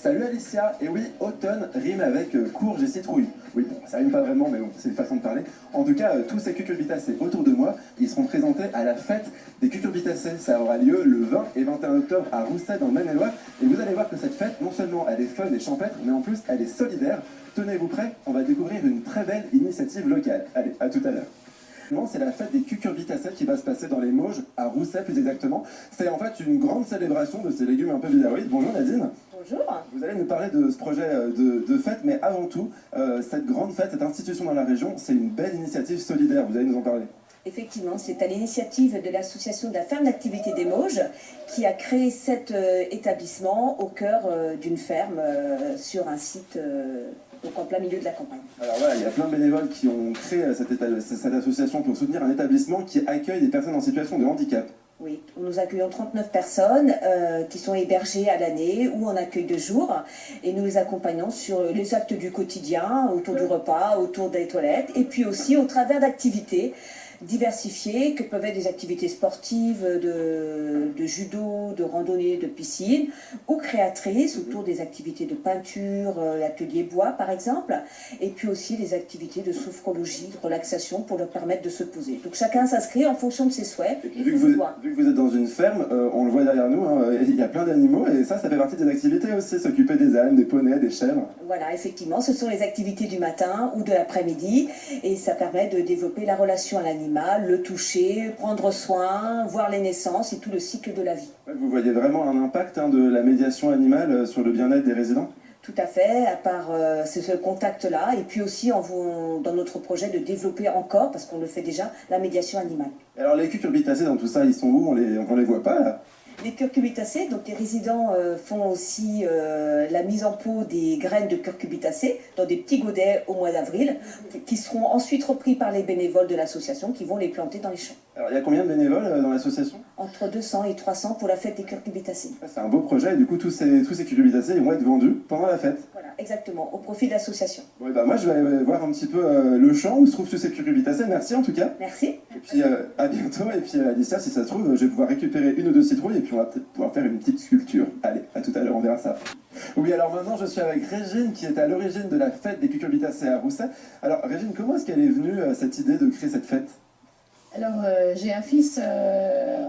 Salut Alicia, et oui, automne rime avec courge et citrouille. Oui, bon, ça rime pas vraiment, mais bon, c'est une façon de parler. En tout cas, tous ces cucurbitacées autour de moi, ils seront présentés à la fête des cucurbitacées. Ça aura lieu le 20 et 21 octobre à Rousset dans le Maine-et-Loire. Et vous allez voir que cette fête, non seulement elle est fun et champêtre, mais en plus elle est solidaire. Tenez-vous prêts, on va découvrir une très belle initiative locale. Allez, à tout à l'heure. C'est la fête des cucurbitacées qui va se passer dans les Mauges, à Rousset plus exactement. C'est en fait une grande célébration de ces légumes un peu bizarroïdes. Bonjour Nadine. Bonjour. Vous allez nous parler de ce projet de fête, mais avant tout, cette grande fête, cette institution dans la région, c'est une belle initiative solidaire. Vous allez nous en parler. Effectivement, c'est à l'initiative de l'association de la ferme d'activité des Mauges qui a créé cet établissement au cœur d'une ferme sur un site donc en plein milieu de la campagne. Alors voilà, il y a plein de bénévoles qui ont créé cette association pour soutenir un établissement qui accueille des personnes en situation de handicap. Oui, nous accueillons 39 personnes qui sont hébergées à l'année ou en accueil de jour et nous les accompagnons sur les actes du quotidien, autour du repas, autour des toilettes et puis aussi au travers d'activités diversifiées que peuvent être des activités sportives, de judo, de randonnée, de piscine ou créatrices autour des activités de peinture, l'atelier bois par exemple et puis aussi les activités de sophrologie, de relaxation pour leur permettre de se poser. Donc chacun s'inscrit en fonction de ses souhaits. Et vu que vous êtes dans une ferme, on le voit derrière nous, hein, il y a plein d'animaux et ça fait partie des activités aussi, s'occuper des ânes, des poneys, des chèvres. Voilà, effectivement, ce sont les activités du matin ou de l'après-midi et ça permet de développer la relation à l'animal, le toucher, prendre soin, voir les naissances et tout le cycle de la vie. Vous voyez vraiment un impact de la médiation animale sur le bien-être des résidents ? Tout à fait, à part ce contact-là, et puis aussi dans notre projet de développer encore, parce qu'on le fait déjà, la médiation animale. Alors les cucurbitacées dans tout ça, ils sont où? On les voit pas là? Les cucurbitacées, donc les résidents font aussi la mise en pot des graines de cucurbitacées dans des petits godets au mois d'avril, qui seront ensuite repris par les bénévoles de l'association qui vont les planter dans les champs. Alors il y a combien de bénévoles dans l'association? Entre 200 et 300 pour la fête des cucurbitacées. C'est un beau projet et du coup tous ces cucurbitacées ils vont être vendus pendant la fête. Voilà, exactement, au profit de l'association. Bon, bah, moi je vais aller voir un petit peu le champ où se trouvent tous ces cucurbitacées. Merci en tout cas. Merci. Et puis à bientôt. Et puis Alicia, si ça se trouve, je vais pouvoir récupérer une ou deux citrouilles et puis on va peut-être pouvoir faire une petite sculpture. Allez, à tout à l'heure, on verra ça. Oui, alors maintenant je suis avec Régine qui est à l'origine de la fête des cucurbitacées à Rousset. Alors Régine, comment est-ce qu'elle est venue cette idée de créer cette fête? Alors, j'ai un fils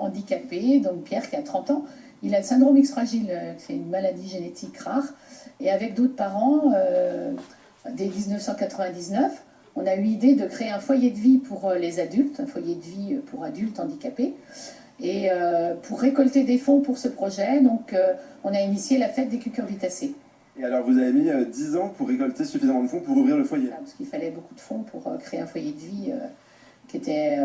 handicapé, donc Pierre, qui a 30 ans. Il a le syndrome X fragile, c'est une maladie génétique rare. Et avec d'autres parents, dès 1999, on a eu l'idée de créer un foyer de vie pour les adultes, un foyer de vie pour adultes handicapés. Et pour récolter des fonds pour ce projet, donc, on a initié la fête des cucurbitacées. Et alors vous avez mis 10 ans pour récolter suffisamment de fonds pour ouvrir le foyer? Parce qu'il fallait beaucoup de fonds pour créer un foyer de vie qui était...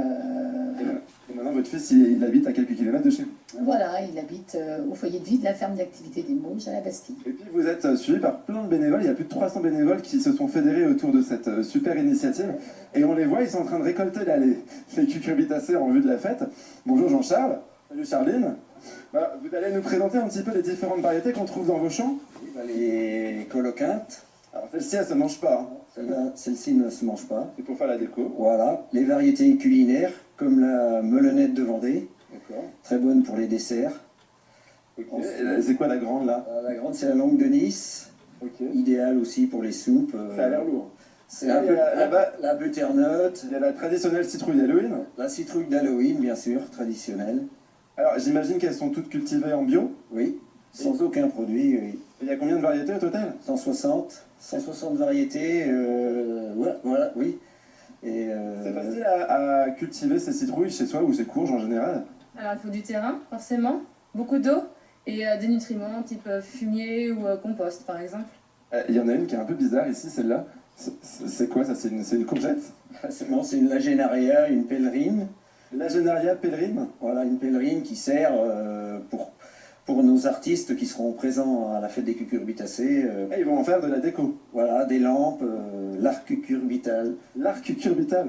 Et maintenant votre fils il habite à quelques kilomètres de chez vous? Voilà, il habite au foyer de vie de la ferme d'activité des Mauges à la Bastille. Et puis vous êtes suivi par plein de bénévoles, il y a plus de 300 bénévoles qui se sont fédérés autour de cette super initiative. Et on les voit, ils sont en train de récolter là, les cucurbitacées en vue de la fête. Bonjour Jean-Charles. Salut Charline. Bah, vous allez nous présenter un petit peu les différentes variétés qu'on trouve dans vos champs? Oui, bah, les coloquintes. Alors celle-ci elle se mange pas. Celle-ci ne se mange pas. C'est pour faire la déco. Voilà. Les variétés culinaires, comme la melonnette de Vendée. D'accord. Très bonne pour les desserts. Okay. C'est quoi la grande là? La grande, c'est la langue de Nice. Okay. Idéale aussi pour les soupes. Ça a l'air lourd. C'est un peu la butternut. Il y a la traditionnelle citrouille d'Halloween. La citrouille d'Halloween, bien sûr, traditionnelle. Alors j'imagine qu'elles sont toutes cultivées en bio? Oui, sans aucun produit, oui. Il y a combien de variétés au total? 160 variétés, voilà, oui. C'est facile à cultiver ces citrouilles chez soi ou ces courges en général? Alors il faut du terrain, forcément, beaucoup d'eau et des nutriments type fumier ou compost par exemple. Il y en a une qui est un peu bizarre ici, celle-là. C'est quoi ça? C'est une courgette? Non, c'est une lagénaria, une pèlerine. Lagénaria pèlerine? Voilà, une pèlerine qui sert pour nos artistes qui seront présents à la fête des cucurbitacées. Ils vont en faire de la déco. Voilà, des lampes, l'art cucurbital. L'art cucurbital?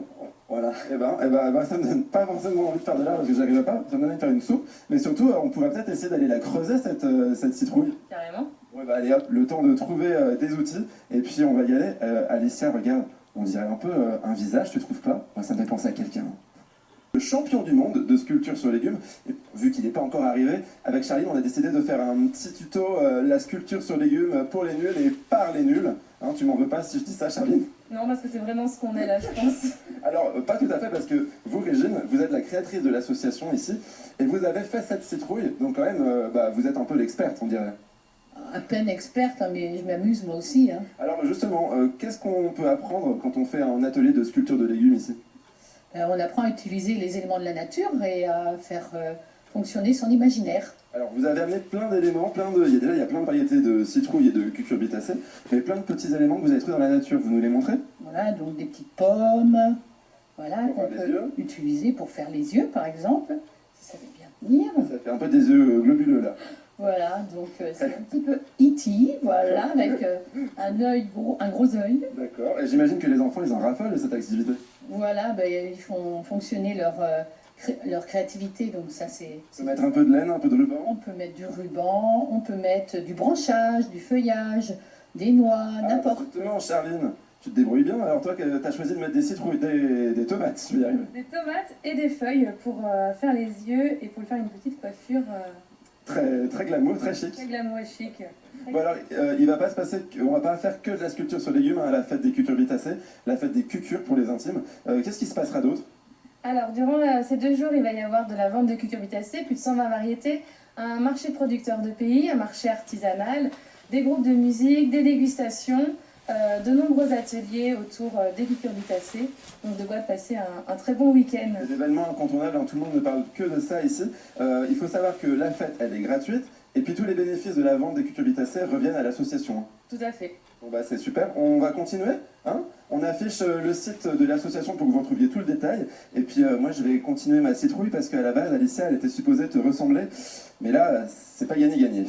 Voilà. Ça me donne pas forcément envie de faire de l'art parce que j'arriverai pas. Ça me donne envie de faire une soupe. Mais surtout, on pourrait peut-être essayer d'aller la creuser cette citrouille. Carrément. Ouais, bah allez hop, le temps de trouver des outils. Et puis on va y aller. Alicia, regarde, on dirait un peu un visage, tu trouves pas? Moi, ça me fait penser à quelqu'un. Le champion du monde de sculpture sur légumes. Et vu qu'il n'est pas encore arrivé, avec Charline, on a décidé de faire un petit tuto, la sculpture sur légumes pour les nuls et par les nuls. Hein, tu m'en veux pas si je dis ça, Charline? Non, parce que c'est vraiment ce qu'on est là, je pense. Alors, pas tout à fait, parce que vous, Régine, vous êtes la créatrice de l'association ici, et vous avez fait cette citrouille, donc quand même, vous êtes un peu l'experte, on dirait. À peine experte, hein, mais je m'amuse moi aussi. Hein. Alors justement, qu'est-ce qu'on peut apprendre quand on fait un atelier de sculpture de légumes ici? On apprend à utiliser les éléments de la nature et à faire fonctionner son imaginaire. Alors vous avez amené plein d'éléments, il y a plein de variétés de citrouilles et de cucurbitacées, mais plein de petits éléments que vous avez trouvés dans la nature, vous nous les montrez? Voilà, donc des petites pommes, voilà, Pour qu'on faire les yeux. peut utiliser pour faire les yeux, par exemple, si ça veut bien venir. Ça fait un peu des yeux globuleux là. Voilà, donc c'est un petit peu E.T., voilà, avec un gros œil. D'accord, et j'imagine que les enfants, ils en raffolent de cette activité. Voilà, ils font fonctionner leur créativité, donc ça c'est... On peut mettre un peu de laine, un peu de ruban. On peut mettre du ruban, on peut mettre du branchage, du feuillage, des noix, n'importe. Justement, Charline, tu te débrouilles bien, alors toi, tu as choisi de mettre des citrouilles, des tomates, je vais y arriver. Des tomates et des feuilles pour faire les yeux et pour lui faire une petite coiffure Très, très glamour, très chic. très glamour et chic. Bon alors, il va pas se passer, on va pas faire que de la sculpture sur légumes à la fête des cucurbitacées, la fête des cucurs pour les intimes. Qu'est-ce qui se passera d'autre? Alors, durant ces 2 jours, il va y avoir de la vente de cucurbitacées, plus de 120 variétés, un marché producteur de pays, un marché artisanal, des groupes de musique, des dégustations, de nombreux ateliers autour des cucurbitacées. Donc, de quoi passer un très bon week-end. Des événements incontournables, hein, tout le monde ne parle que de ça ici. Il faut savoir que la fête, elle est gratuite, et puis tous les bénéfices de la vente des cucurbitacées reviennent à l'association. Tout à fait. Bon bah c'est super, on va continuer, hein? On affiche le site de l'association pour que vous retrouviez tout le détail, et puis moi je vais continuer ma citrouille parce qu'à la base Alicia elle était supposée te ressembler, mais là c'est pas gagné.